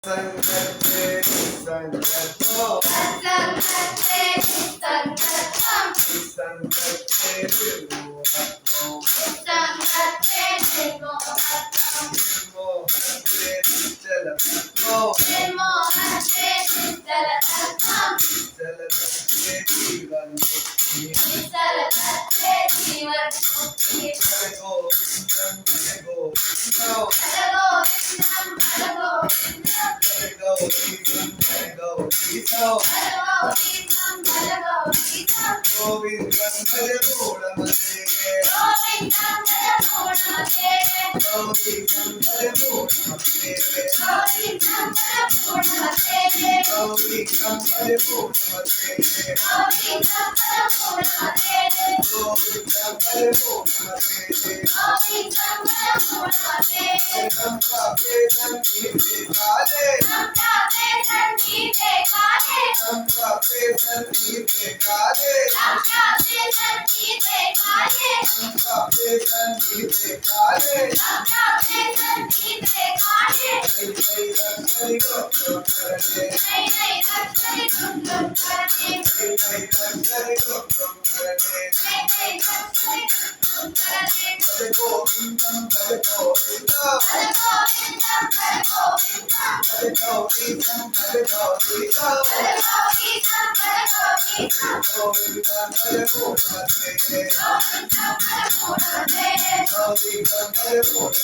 संगते संगतो संगते संगतम संगते विमोहतो संगते विमोहतम विमोहते चलतो विमोहते चलतम चलते जीवन मुक्ति चलते जीवन मुक्ति हर गोविंदम हर गोविंदम हर गोविंदम हर गोविंदम हर गोविंदम हर गोविंदम हर गोविंदम हर गोविंदम गोविंदम भज मूढ़मते गोविंदम हर पूर्णमते गोविंदम भज मूढ़मते गोविंदम हर पूर्णमते गोविंदम भज मूढ़मते गोविंदम हर पूर्णमते गोविंदम भज मूढ़मते गोविंदम हर पूर्णमते हम काफे संगीते गाले हम गाते संगीते गाते हम काफे संगीते गाले हम गाते संगीते गाते हम काफे संगीते गाले हम गाते संगीते गाते कई कई रंगरी को करते नई नई रंगरी गुन गुन करते कई कई रंगरी को करते नई नई रंगरी गुन करते भज गोविंदम भज गोविंदम हर गोविंदम हर गोविंदम भज गोविंदम भज गोविंदम हर गोविंदम हर गोविंदम गोविंदम भज मूढ़मते गोविंदम हर पूर्णमते गोविंदम भज मूढ़मते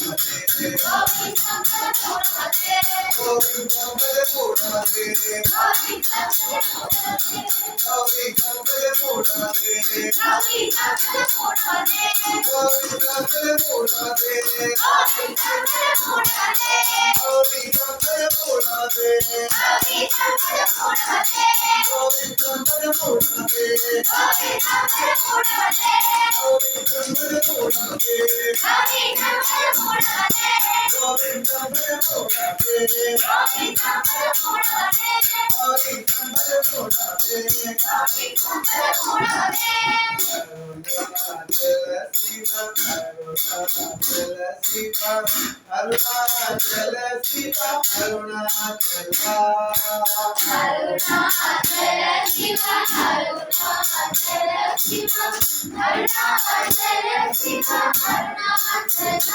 गोविंदम हर पूर्णमते गोविंदम भज मूढ़मते गोविंदम हर पूर्णमते गोविंदम भज मूढ़मते गोविंदम हर पूर्णमते गोविंदम भज मूढ़मते गोविंदम हर पूर्णमते गोविंदम भज मूढ़मते गोविंदम हर पूर्णमते गोविंदम भज मूढ़मते गोविंदम हर पूर्णमते गोविंदम भज मूढ़मते गोविंदम हर पूर्णमते गोविंदम भज मूढ़मते गोविंदम हर पूर्णमते गोविंदम भज मूढ़मते गोविंदम हर पूर्णमते अरुणाचल शिव अरुणाचल शिव अरुणाचल शिव अरुणाचल अरुणाचल शिव अरुणाचल शिव अरुणाचल शिव अरुणाचल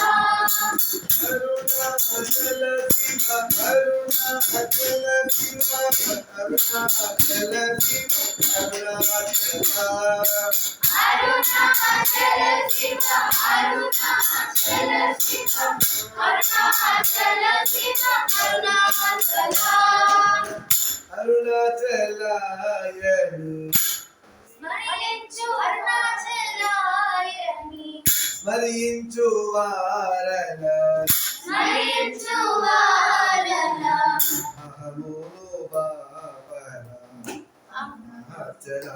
अरुणाचल शिव अरुणाचल शिव अरुणाचल शिव अरुणाचल अरुणाचल शिव अरुणाचल शिव अरुणाचल शिव अरुणाचल अरुणाचलायनि स्मరించు అరుణాచలాయని స్మరించు వారల స్మరించు వారల అహము బాబల అరుణాచల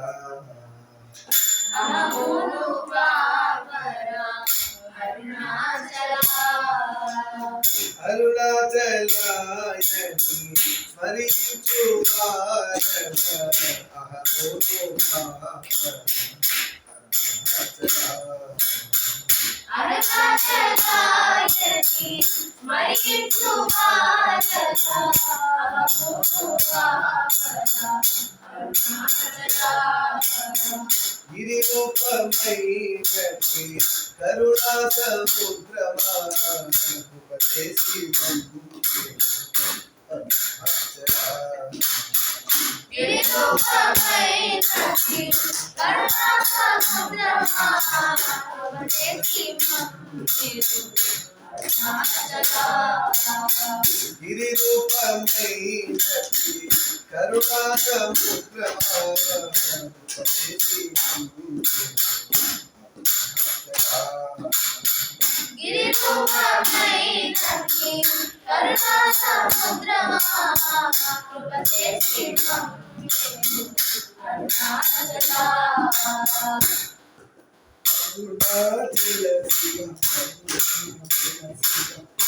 అహమును బాబర అరుణాచల అరుణాచలాయని స్మరించు వారల అహము బాబల అరుణాచలాయని స్మరించు వారల అహమును బాబర అరుణాచల గిరిరూపమైనటి కరుణా సముద్రమాపదేశి గిరిరూపమైనటి కరుణా సముద్రమాపదేశి అరుణాచల గిరిరూపమైనటి కరుణా సముద్రమాపదేశి గిరిరూపమైనటి కరుణా సముద్రమాపదేశి అరుణాచల అరుణాచల శివ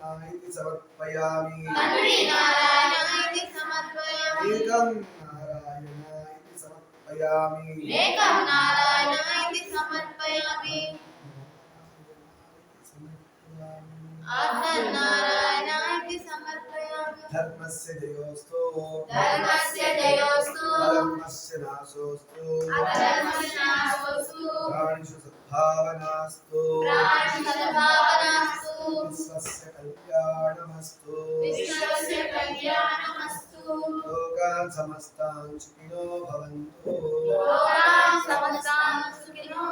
इति समर्पयामि तन्वी नारायण इति समर्पयामि एकं नारायण इति समर्पयामि एकं नारायण इति समर्पयामि नारायण इति समर्पयामि धर्मस्य जयोस्तु धर्मस्य जयोस्तु अधर्मस्य नाशोस्तु अधर्मस्य नाशोस्तु प्राणिषु सद्भावनास्तु प्राणिषु सद्भावनास्तु विश्वस्य कल्याणमस्तु विश्वस्य कल्याणमस्तु लोकान् समस्तान् सुखिनो भवन्तु लोकान् समस्तान् सुखिनो